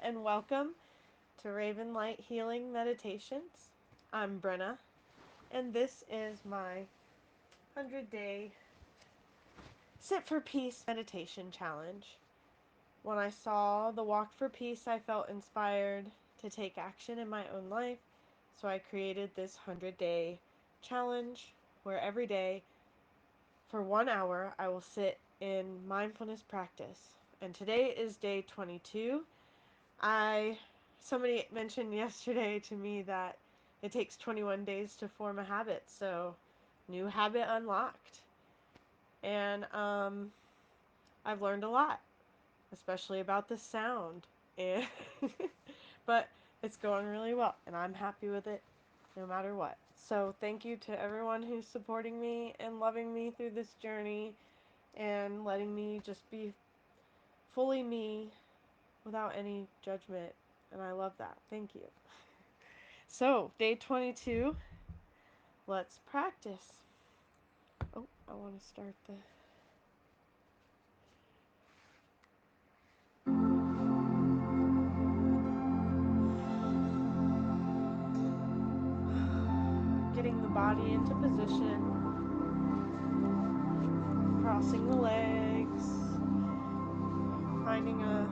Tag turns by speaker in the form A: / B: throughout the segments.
A: and welcome to Raven Light Healing Meditations. I'm Brenna, and this is my 100-day Sit for Peace meditation challenge. When I saw the Walk for Peace, I felt inspired to take action in my own life, so I created this 100-day challenge where every day for 1 hour I will sit in mindfulness practice. And today is day 22. Somebody mentioned yesterday to me that it takes 21 days to form a habit, so new habit unlocked. And I've learned a lot, especially about the sound. And but it's going really well, and I'm happy with it no matter what. So thank you to everyone who's supporting me and loving me through this journey and letting me just be fully me without any judgment. And I love that. Thank you. So, day 22, let's practice. Oh, I want to start the... Getting the body into position, crossing the legs, finding a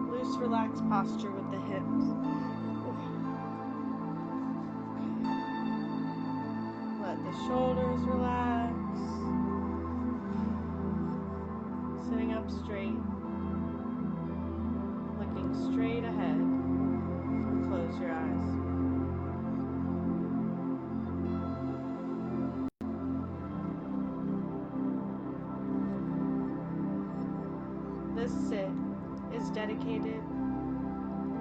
A: loose, relaxed posture with the hips. Let the shoulders relax. Sitting up straight, looking straight ahead. Close your eyes. This sit is dedicated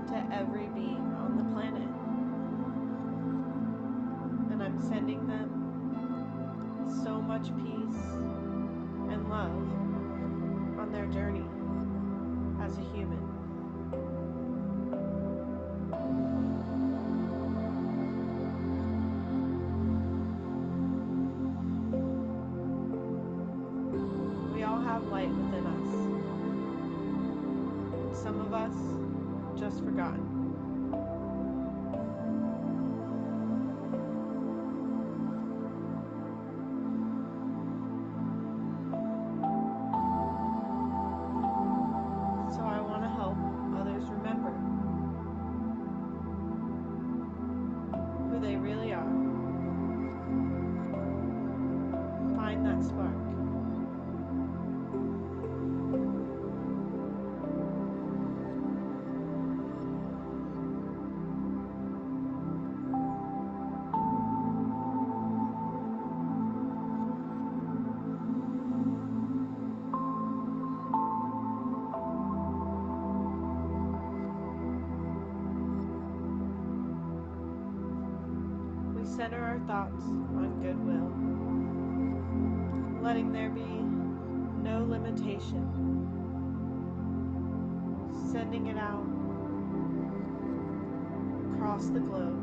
A: to every being on the planet, and I'm sending them so much peace and love on their journey as a human. We all have light within us, and some of us just forgotten. So I want to help others remember who they really are. Find that spark. We center our thoughts on goodwill, letting there be no limitation, sending it out across the globe.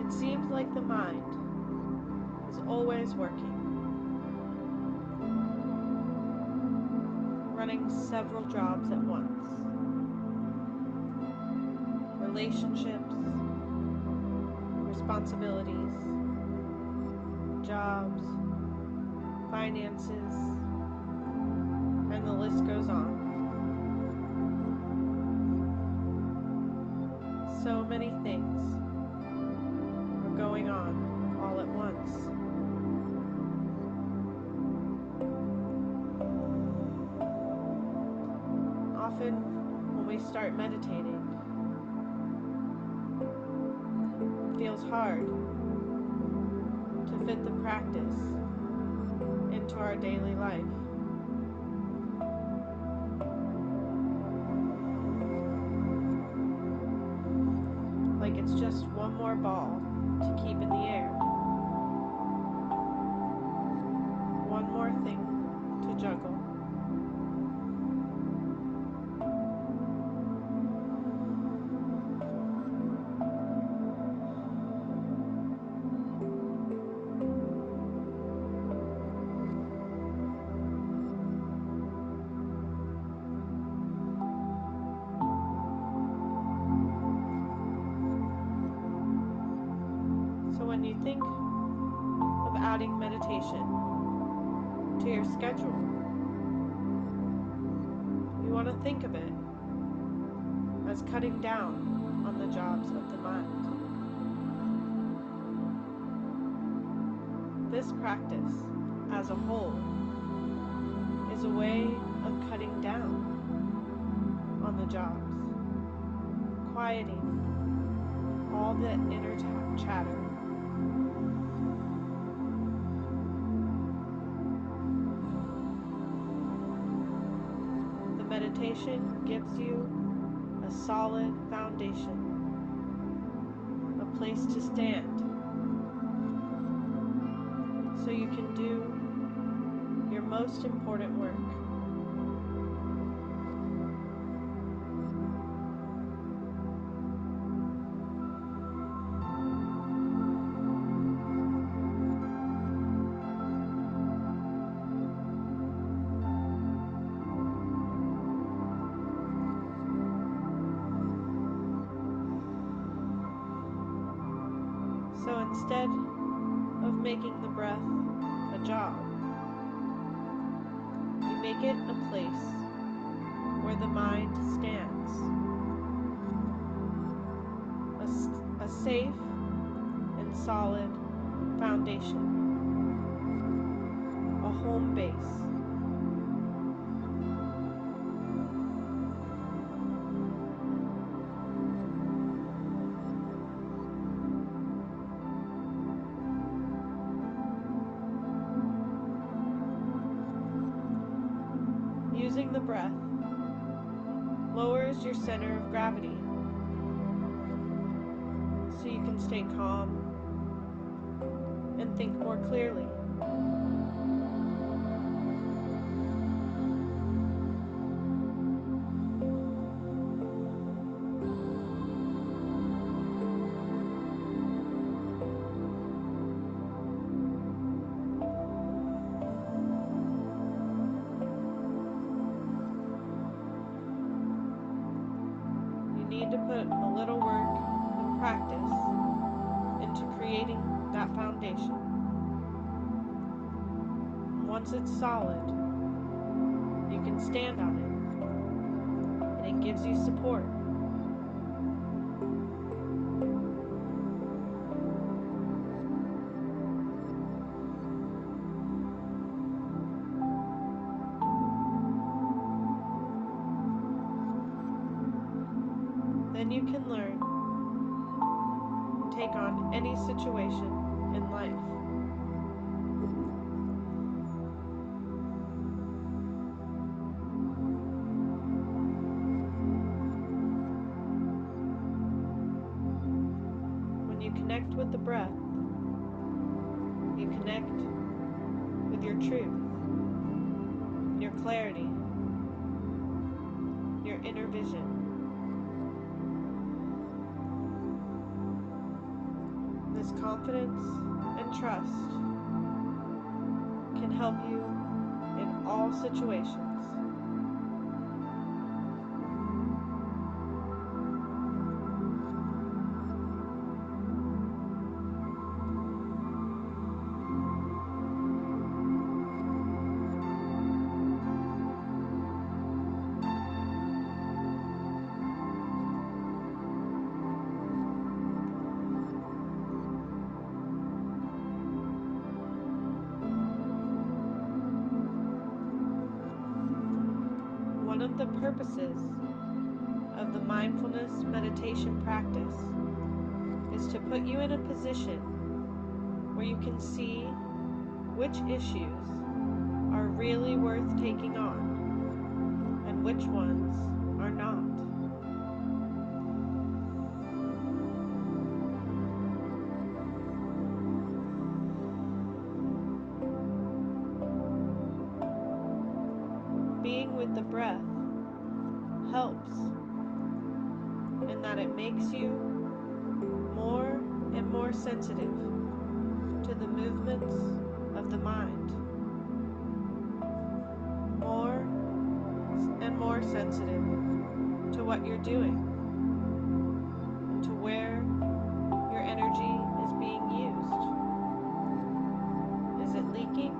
A: It seems like the mind is always working, running several jobs at once. Relationships, responsibilities, jobs, finances, and the list goes on. So many things are going on all at once. Often, when we start meditating, it feels hard to fit the practice into our daily life. Like it's just one more ball to keep in the air. One more thing to juggle. So when you think of adding meditation to your schedule, you want to think of it as cutting down on the jobs of the mind. This practice, as a whole, is a way of cutting down on the jobs, quieting all the inner chatter. The meditation gives you a solid foundation, a place to stand, so you can do your most important work. So instead of making the breath a job, you make it a place where the mind stands, a safe and solid foundation, a home base. Using the breath lowers your center of gravity so you can stay calm and think more clearly. You need to put a little work and practice into creating that foundation. Once it's solid, you can stand on it, and it gives you support. Then you can learn and take on any situation in life. When you connect with the breath, you connect with your truth, your clarity, your inner vision. This confidence and trust can help you in all situations. One of the purposes of the mindfulness meditation practice is to put you in a position where you can see which issues are really worth taking on and which ones are not. Being with the breath helps in that it makes you more and more sensitive to the movements of the mind, more and more sensitive to what you're doing and to where your energy is being used. Is it leaking?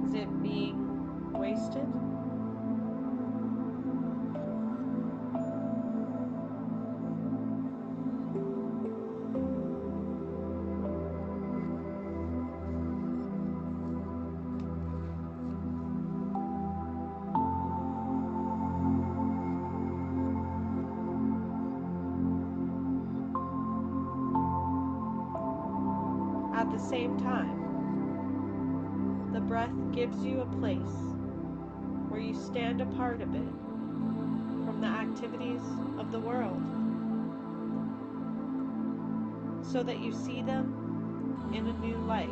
A: Is it being wasted? At the same time, the breath gives you a place where you stand apart a bit from the activities of the world so that you see them in a new light.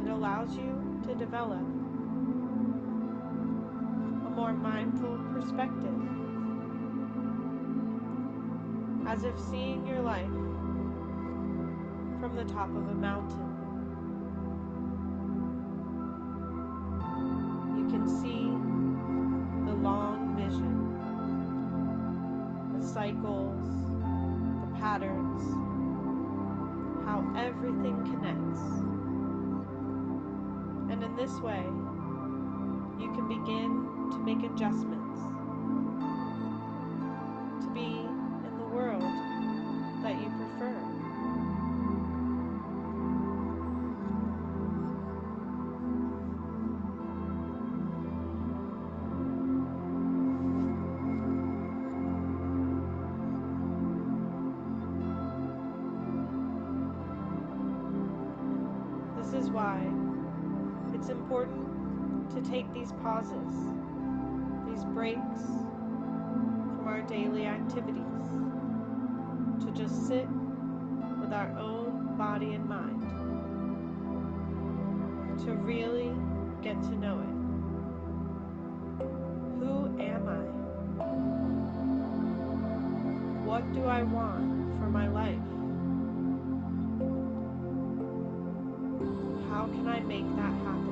A: It allows you to develop a more mindful perspective, as if seeing your life from the top of a mountain. You can see the long vision, the cycles, the patterns, how everything connects. And in this way, you can begin to make adjustments to be in the world that you prefer. This is why it's important to take these pauses, these breaks from our daily activities, to just sit with our own body and mind, to really get to know it. Who am I? What do I want for my life? How can I make that happen?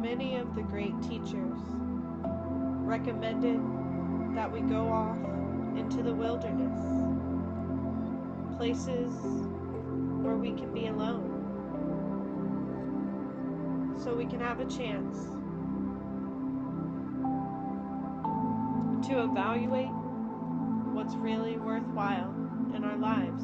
A: Many of the great teachers recommended that we go off into the wilderness, places where we can be alone, so we can have a chance to evaluate what's really worthwhile in our lives.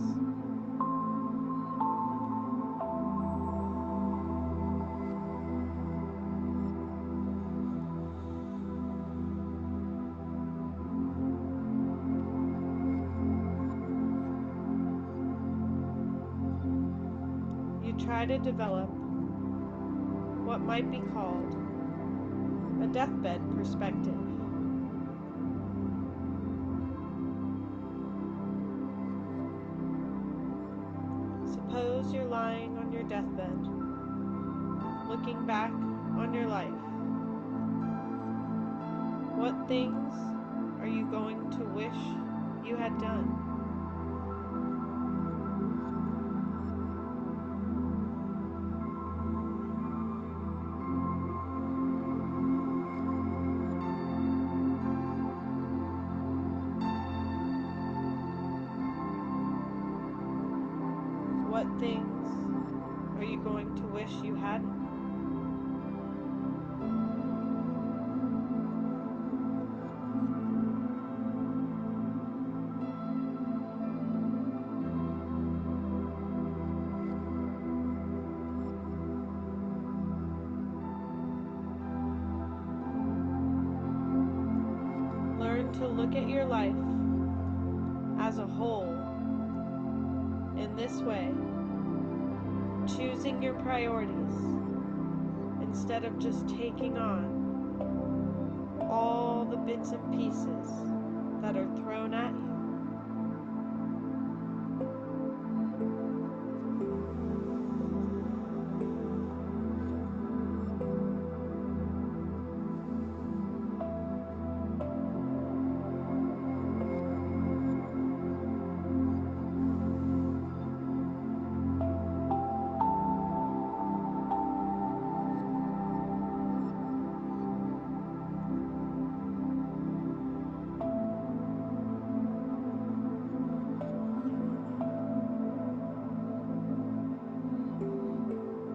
A: You try to develop what might be called a deathbed perspective. Suppose you're lying on your deathbed, looking back on your life. What things are you going to wish you had done? things are you going to wish you hadn't? Learn to look at your life as a whole in this way, choosing your priorities instead of just taking on all the bits and pieces that are thrown at you.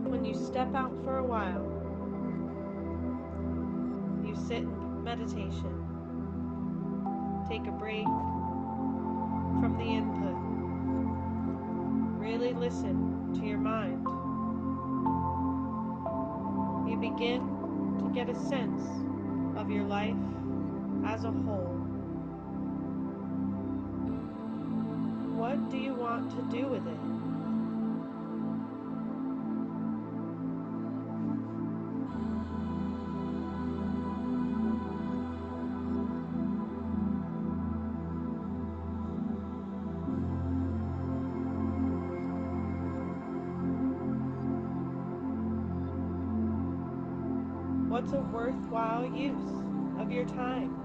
A: When you step out for a while, you sit in meditation, take a break from the input, really listen to your mind. You begin to get a sense of your life as a whole. What do you want to do with it? What's a worthwhile use of your time?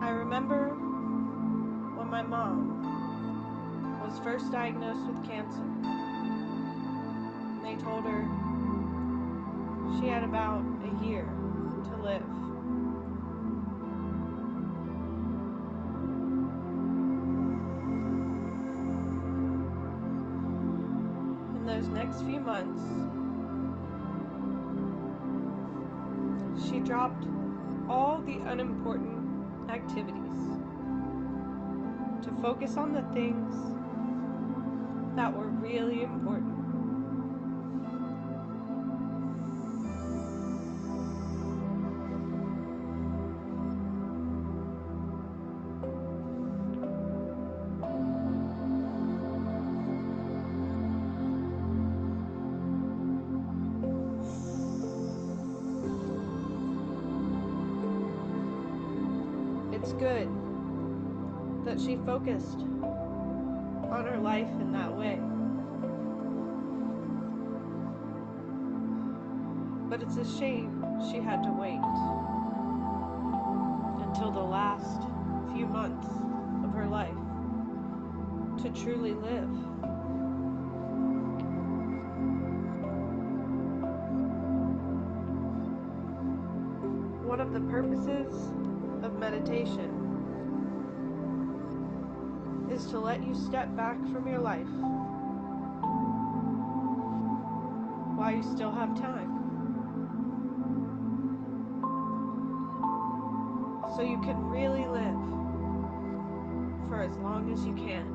A: I remember when my mom was first diagnosed with cancer. And they told her she had about a year to live. In those next few months, she dropped all the unimportant activities to focus on the things that were really important. It's good that she focused on her life in that way. But it's a shame she had to wait until the last few months of her life to truly live. One of the purposes of meditation is to let you step back from your life while you still have time, so you can really live for as long as you can.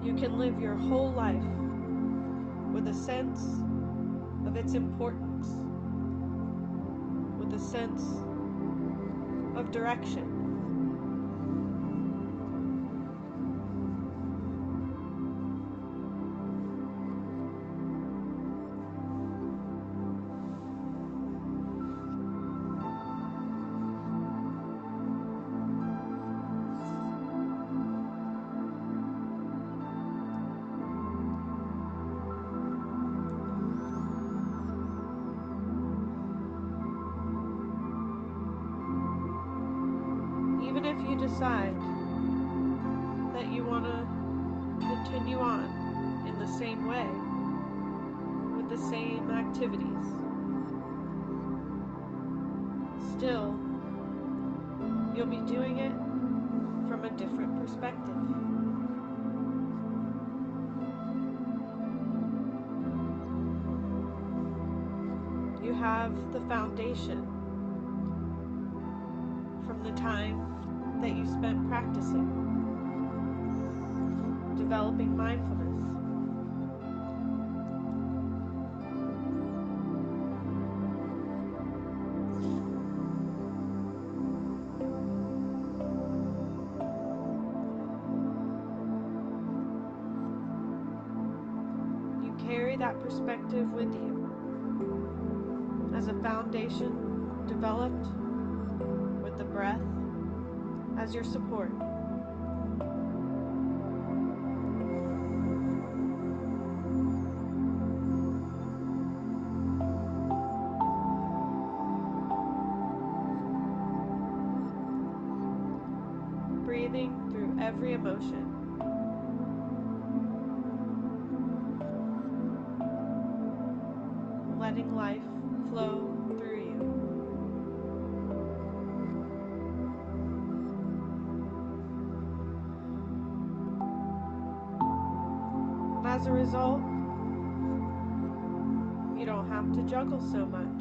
A: You can live your whole life with a sense of its importance, with a sense of direction. decide that you want to continue on in the same way, with the same activities, still, you'll be doing it from a different perspective. You have the foundation from the time that you spent practicing, developing mindfulness. You carry that perspective with you as a foundation developed with the breath as your support. Breathing through every emotion. Letting life flow through you. And as a result, you don't have to juggle so much.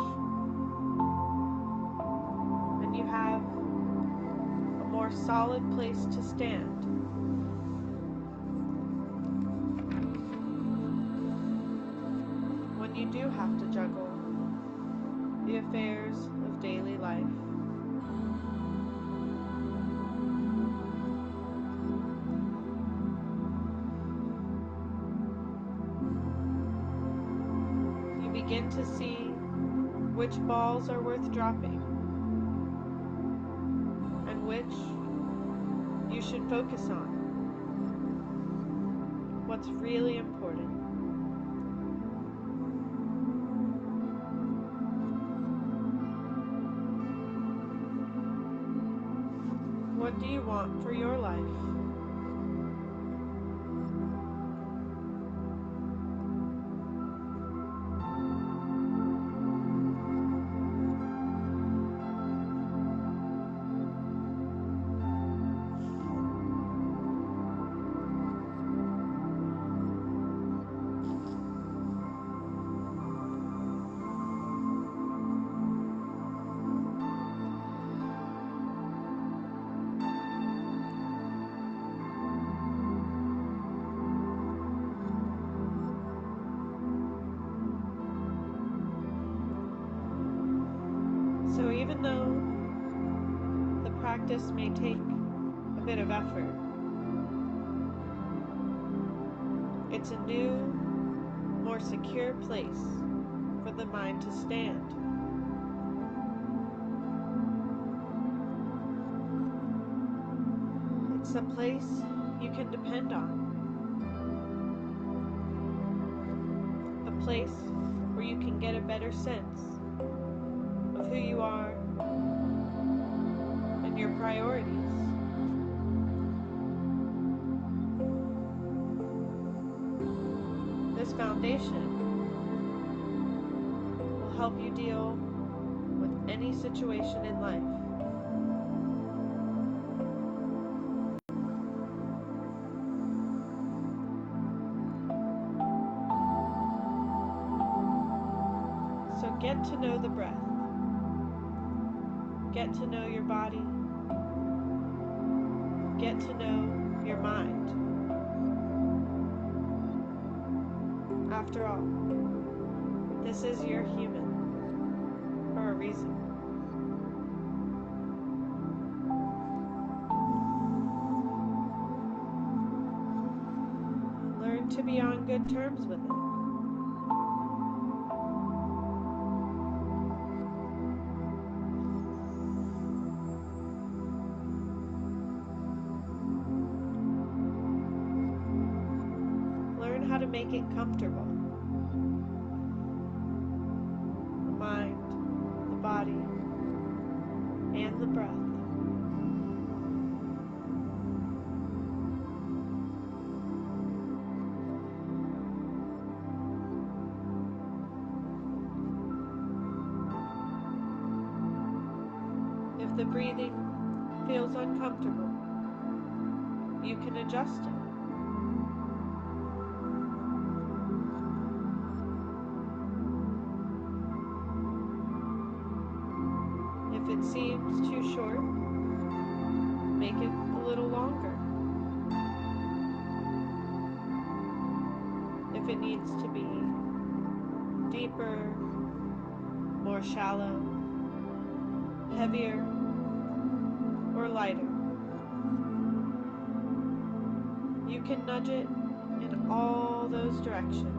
A: And you have a more solid place to stand. When you do have to juggle the affairs of daily life. You begin to see which balls are worth dropping and which you should focus on. What's really important. What do you want for your life? So even though the practice may take a bit of effort, it's a new, more secure place for the mind to stand. It's a place you can depend on. A place where you can get a better sense of who you are and your priorities. This foundation will help you deal with any situation in life. So get to know the breath. Get to know your body. Get to know your mind. After all, this is your human for a reason. Learn to be on good terms with it. Learn how to make it comfortable. The mind, the body, and the breath. If the breathing feels uncomfortable, you can adjust it. If it seems too short, make it a little longer. If it needs to be deeper, more shallow, heavier, or lighter, you can nudge it in all those directions.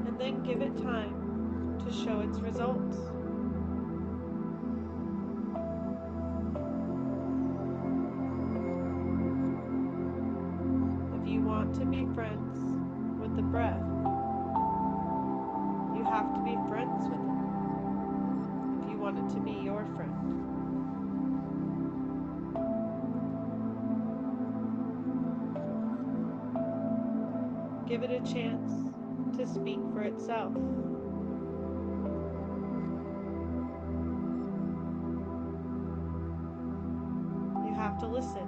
A: And then give it time to show its results. If you want to be friends with the breath, you have to be friends with it. If you want it to be your friend. Give it a chance to speak for itself. You have to listen.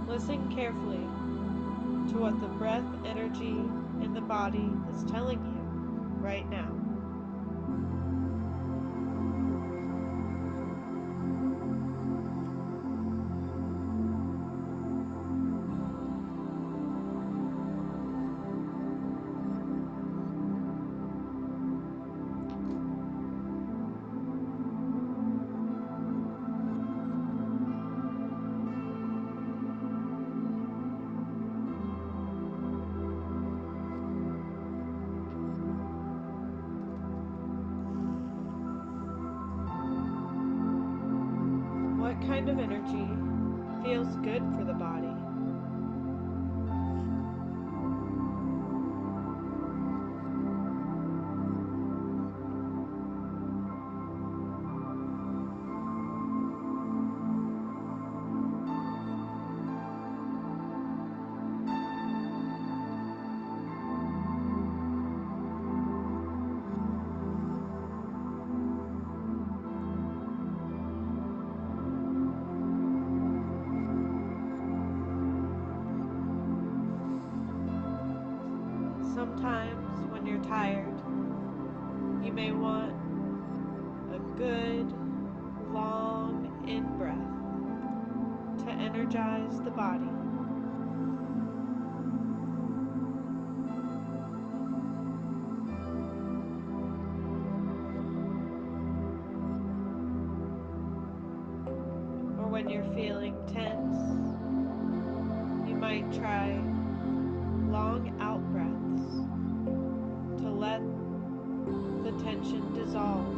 A: Listen carefully to what the breath energy in the body is telling you right now. What kind of energy feels good for the body? Sometimes when you're tired, you may want a good, long in-breath to energize the body. Or when you're feeling tense, you might try long out breaths to let the tension dissolve.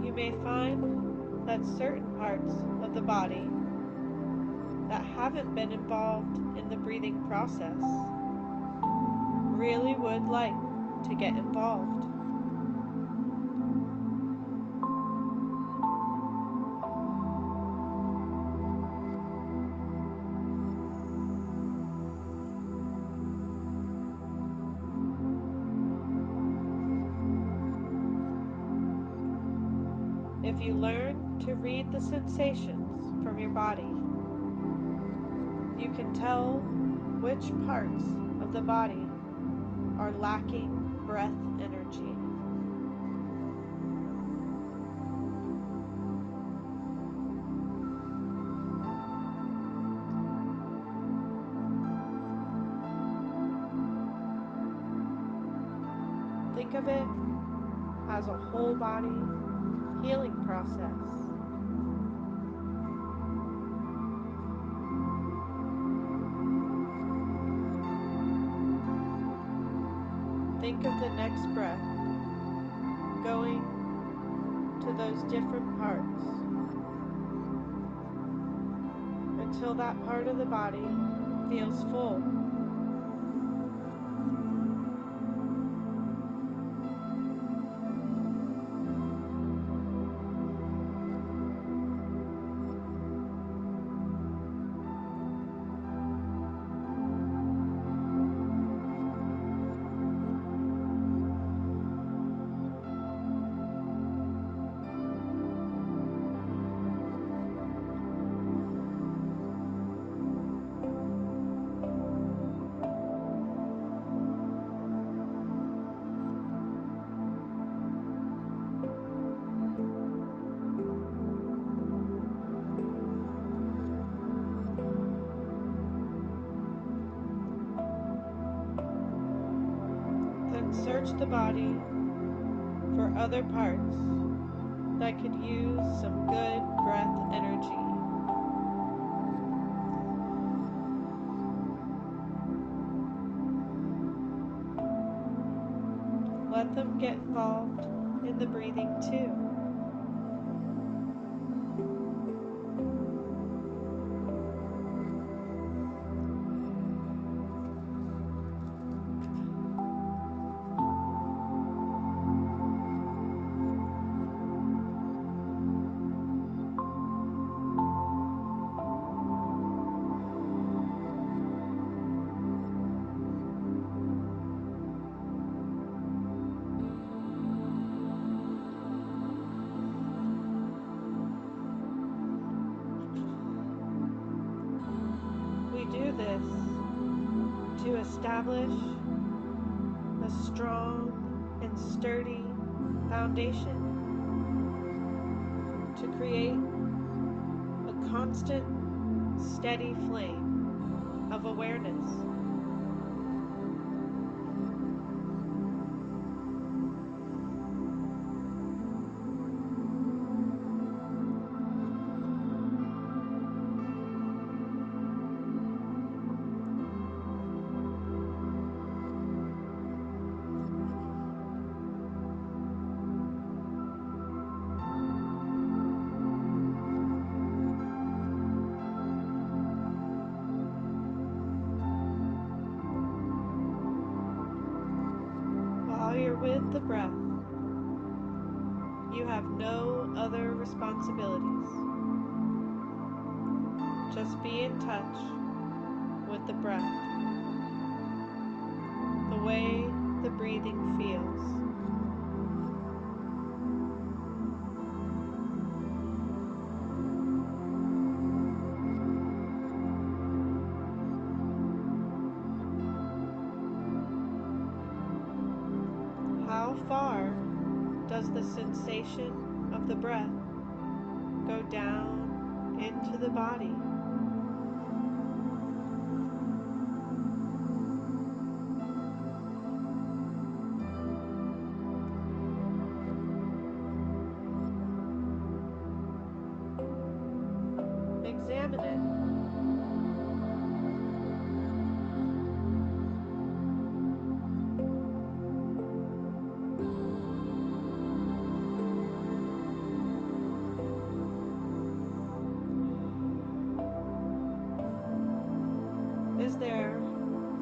A: You may find that certain parts of the body that haven't been involved in the breathing process really would like to get involved. If you learn to read the sensations from your body, you can tell which parts of the body are lacking breath energy. Think of it as a whole body healing process. Think of the next breath going to those different parts until that part of the body feels full. Then search the body for other parts that could use some good breath energy. Let them get involved in the breathing too. We do this to establish a strong and sturdy foundation, to create a constant, steady flame of awareness. While you're with the breath, you have no other responsibilities. Just be in touch with the breath, the way the breathing feels. How far does the sensation of the breath go down into the body? Examine it. Is there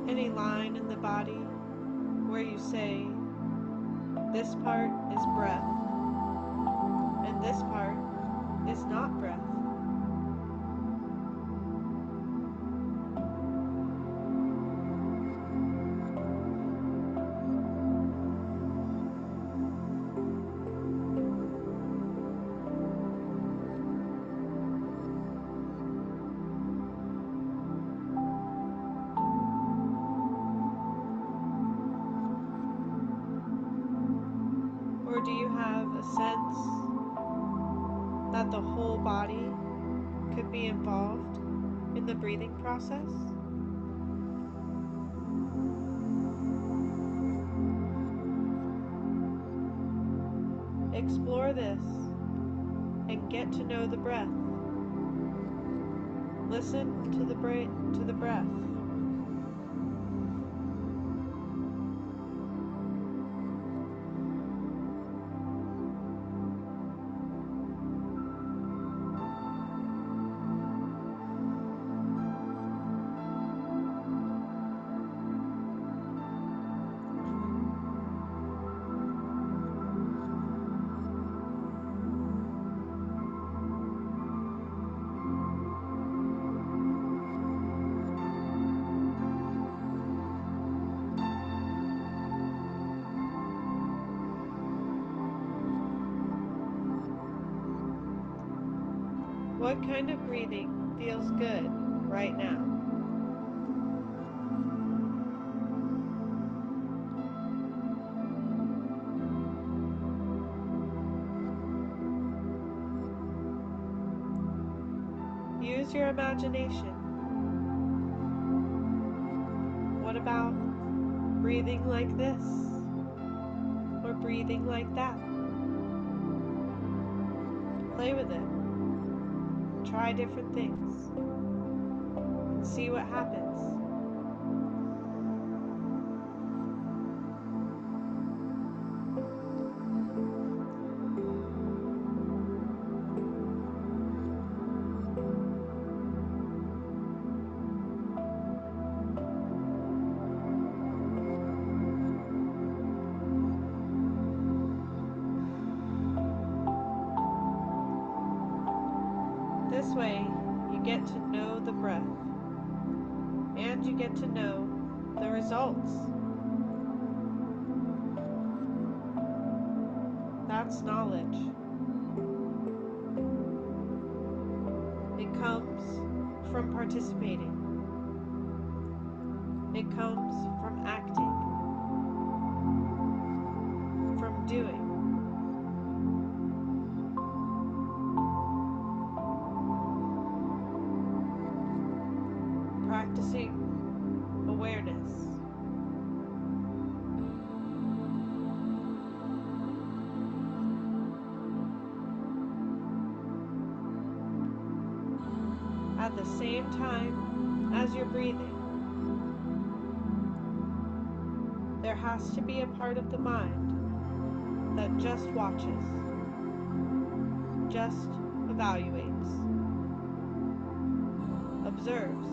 A: any line in the body where you say, this part is breath, and this part is not breath? sense that the whole body could be involved in the breathing process? Explore this and get to know the breath. Listen to the breath. What kind of breathing feels good right now? Use your imagination. What about breathing like this? Or breathing like that? Play with it. Try different things. And see what happens. This way, you get to know the breath, and you get to know the results. That's knowledge. It comes from participating. It comes from acting, from doing. Practicing awareness. At the same time as you're breathing, there has to be a part of the mind that just watches, just evaluates, observes.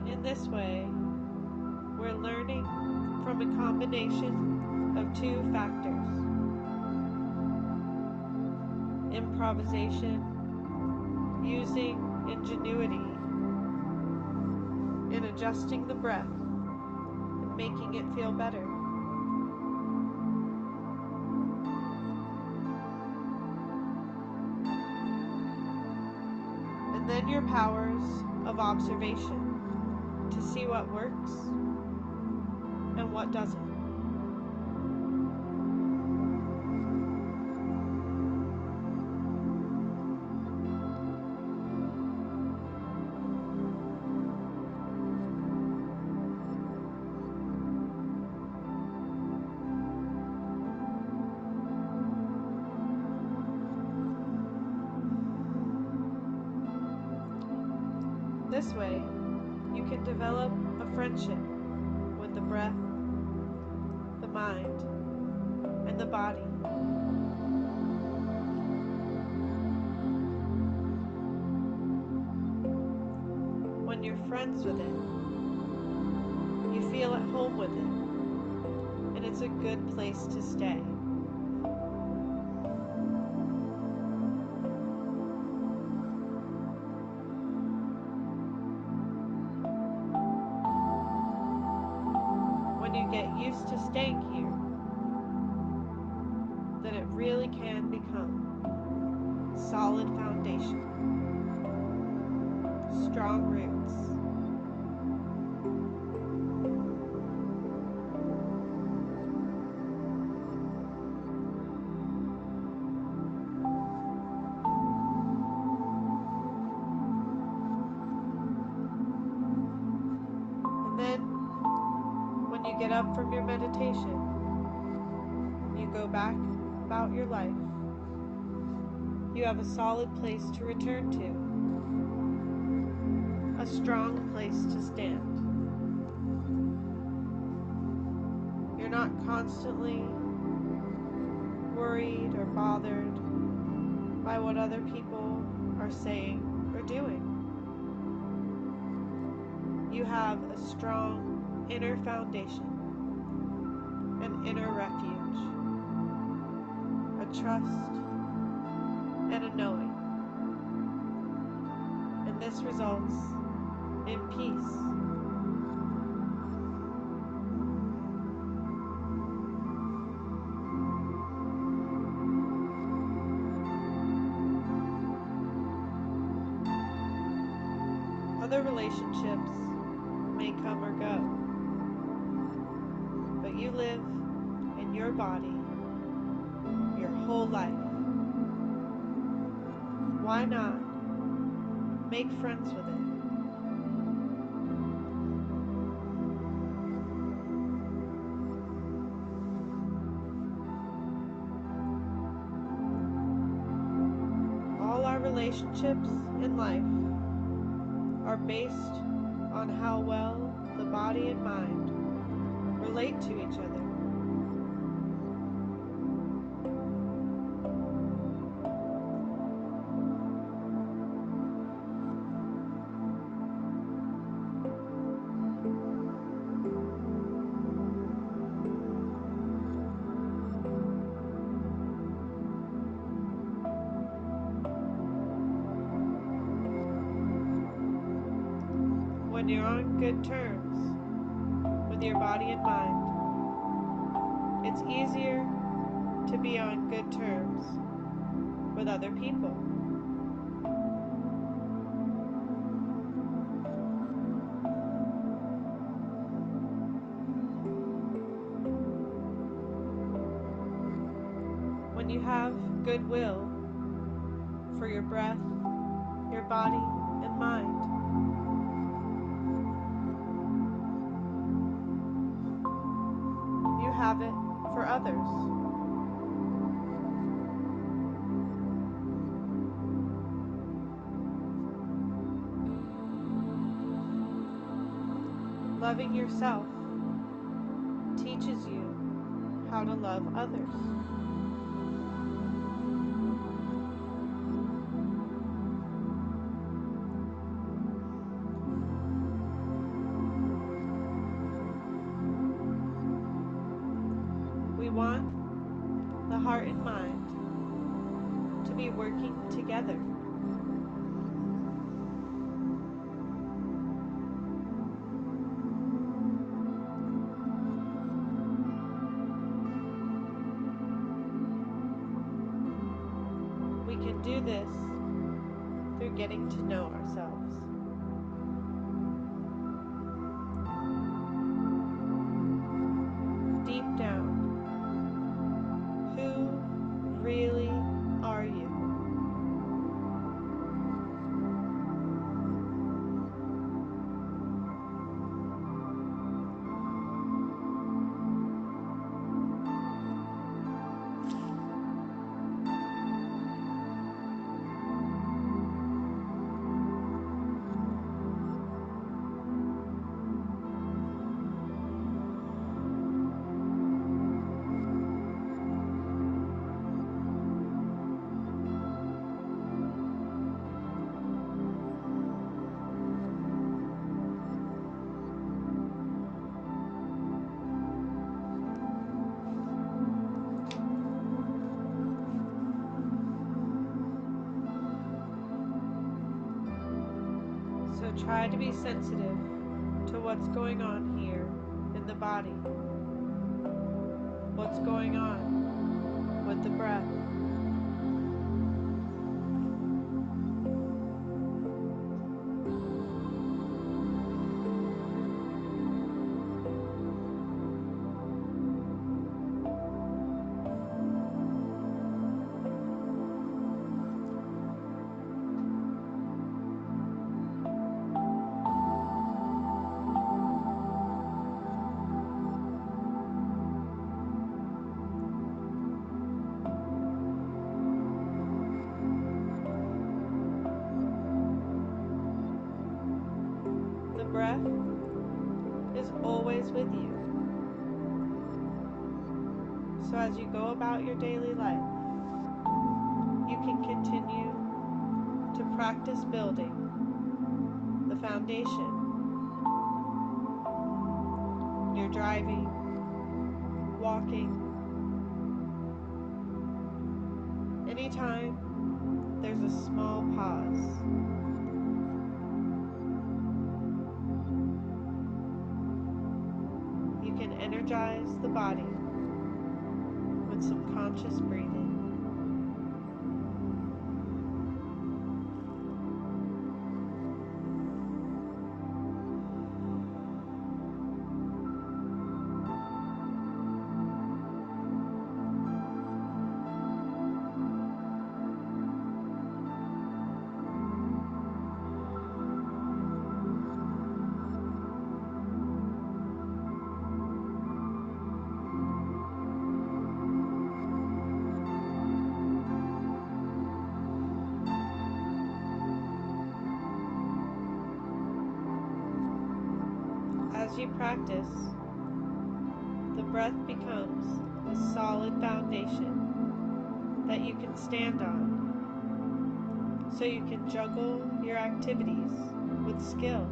A: In this way, we're learning from a combination of two factors: improvisation, using ingenuity in adjusting the breath and making it feel better. And then your powers of observation to see what works and what doesn't. This way, you can develop a friendship with the breath, the mind, and the body. When you're friends with it, you feel at home with it, and it's a good place to stay. When you get used to stank here, then it really can become solid foundation, strong roots. And then, when you get up from your meditation, you go back about your life, you have a solid place to return to, a strong place to stand. You're not constantly worried or bothered by what other people are saying or doing. You have a strong inner foundation, an inner refuge, a trust, and a knowing. And this results in peace. Other relationships may come or go, but you live in your body your whole life. Why not make friends with it? All our relationships in life are based on how well the body and mind relate to each other. When you're on good terms with your body and mind, it's easier to be on good terms with other people. When you have goodwill for your breath, your body, and mind, you have it for others. Loving yourself teaches you how to love others. We want the heart and mind to be working together. We can do this through getting to know ourselves. Deep down, who really are you? So try to be sensitive to what's going on here in the body. what's going on with the breath. The breath is always with you. So as you go about your daily life, you can continue to practice building the foundation. You're driving, walking. Anytime there's a small pause, you can energize the body with some conscious breathing. As you practice, the breath becomes a solid foundation that you can stand on, so you can juggle your activities with skill.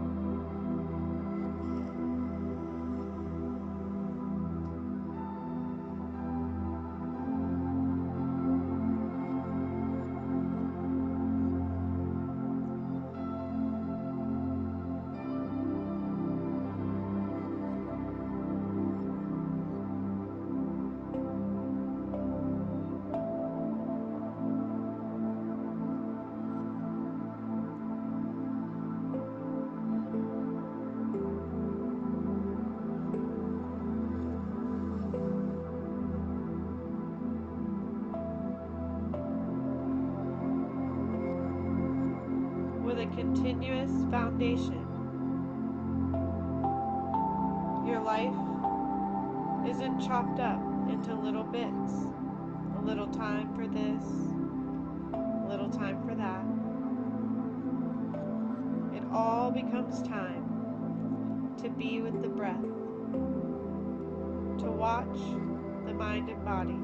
A: With a continuous foundation, your life isn't chopped up into little bits. A little time for this, a little time for that. It all becomes time to be with the breath, to watch the mind and body,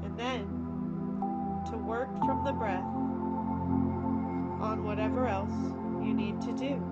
A: and then to work from the breath on whatever else you need to do.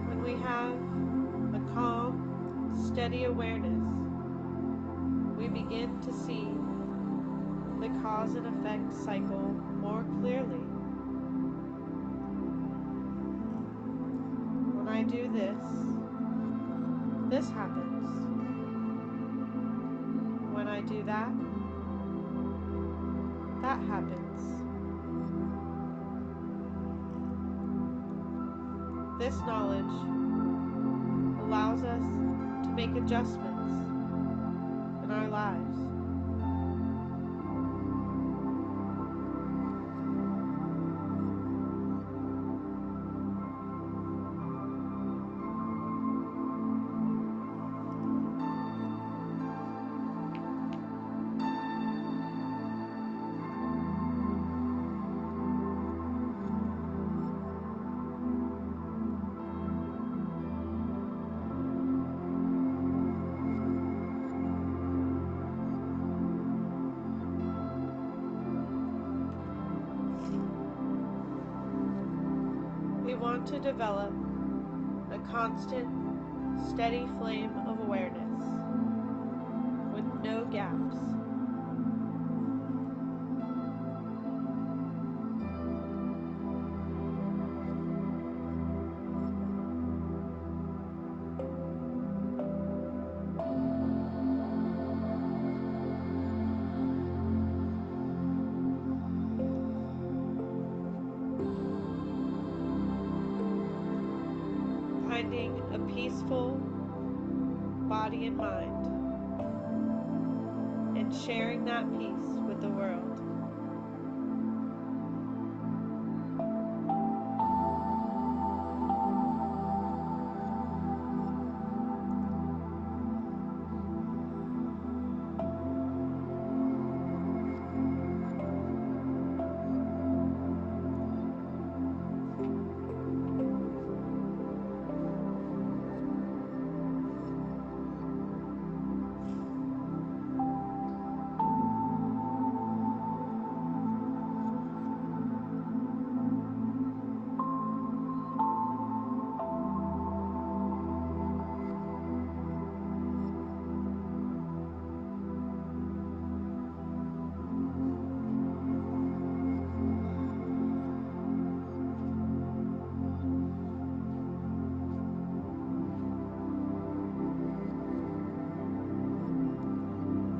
A: When we have a calm, steady awareness, we begin to see the cause and effect cycle more clearly. When I do this, this happens. When I do that, that happens. This knowledge allows us to make adjustments in our lives. to develop a constant, steady flame of awareness with no gaps. Finding a peaceful body and mind, and sharing that peace with the world.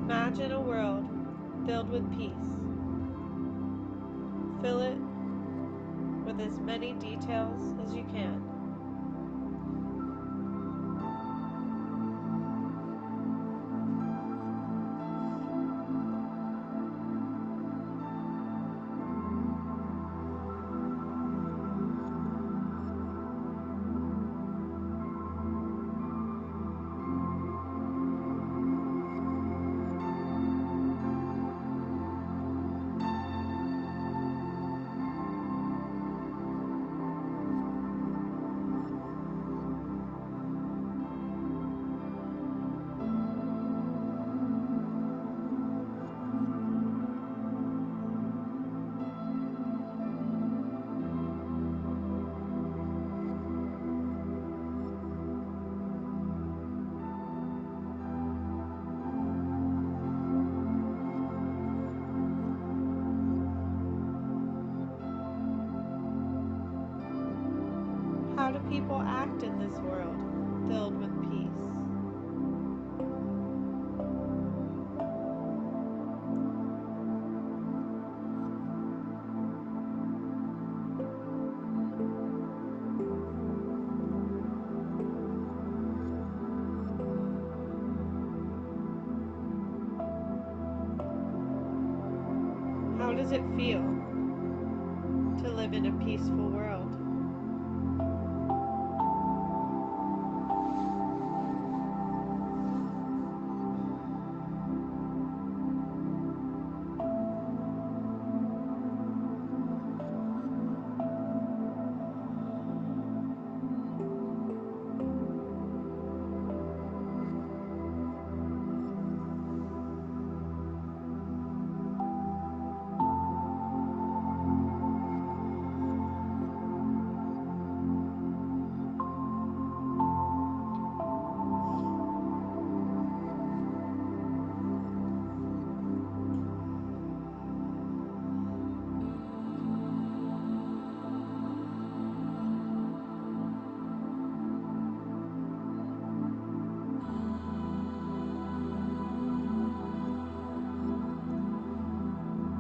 A: Imagine a world filled with peace. Fill it with as many details as you can. How do people act in this world filled with peace? How does it feel to live in a peaceful world?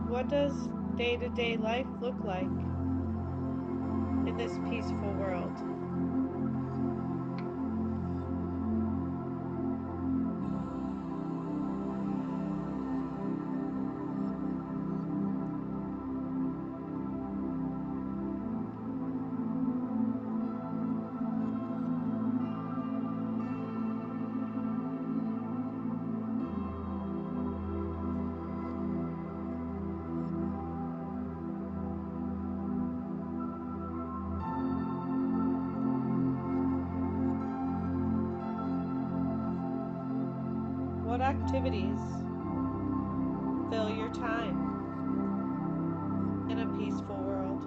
A: What does day-to-day life look like in this peaceful world? What activities fill your time in a peaceful world?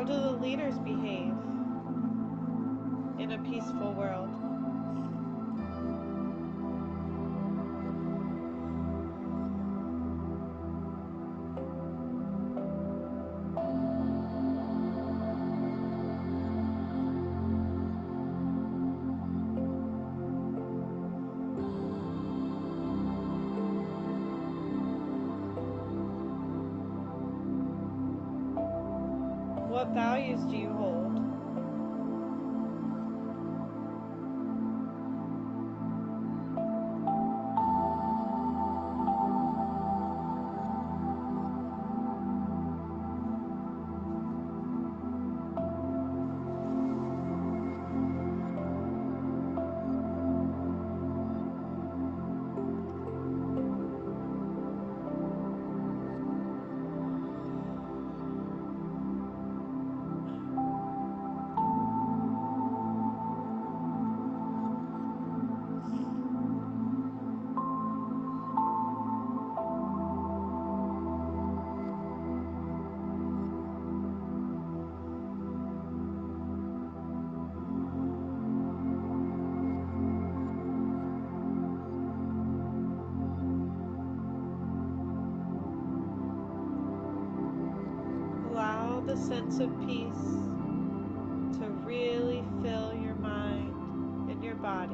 A: How do the leaders behave in a peaceful world? What values do you hold? Allow the sense of peace to really fill your mind and your body.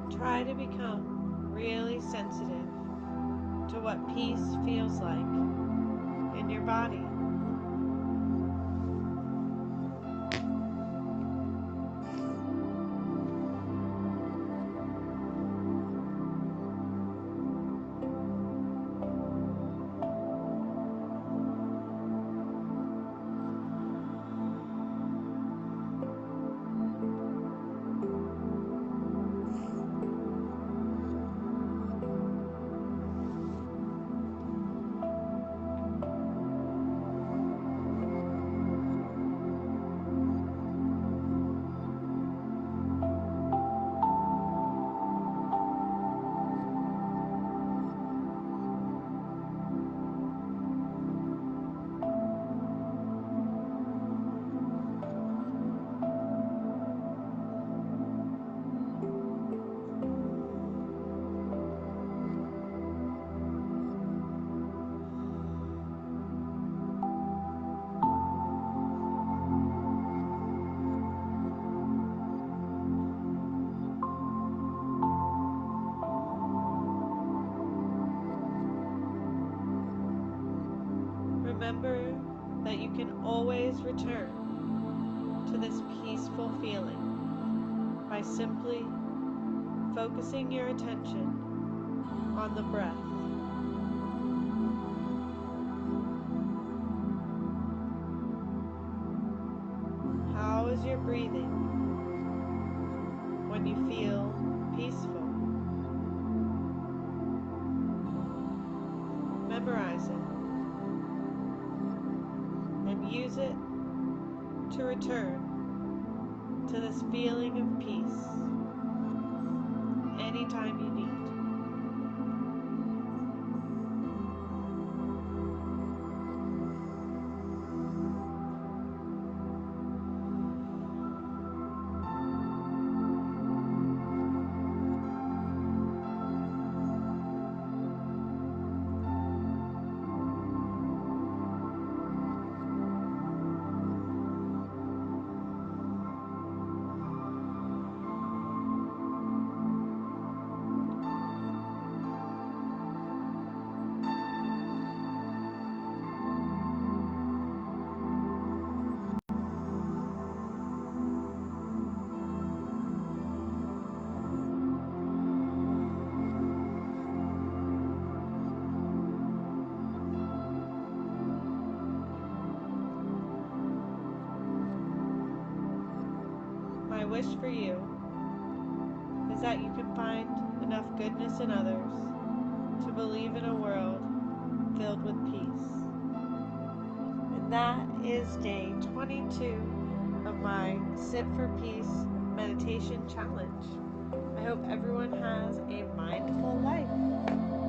A: Try to become really sensitive to what peace feels like in your body. Remember that you can always return to this peaceful feeling by simply focusing your attention on the breath. How is your breathing when you feel peaceful? Memorize it and use it to return to this feeling of peace anytime you need. wish for you is that you can find enough goodness in others to believe in a world filled with peace. And that is day 22 of my Sit for Peace meditation challenge. I hope everyone has a mindful life.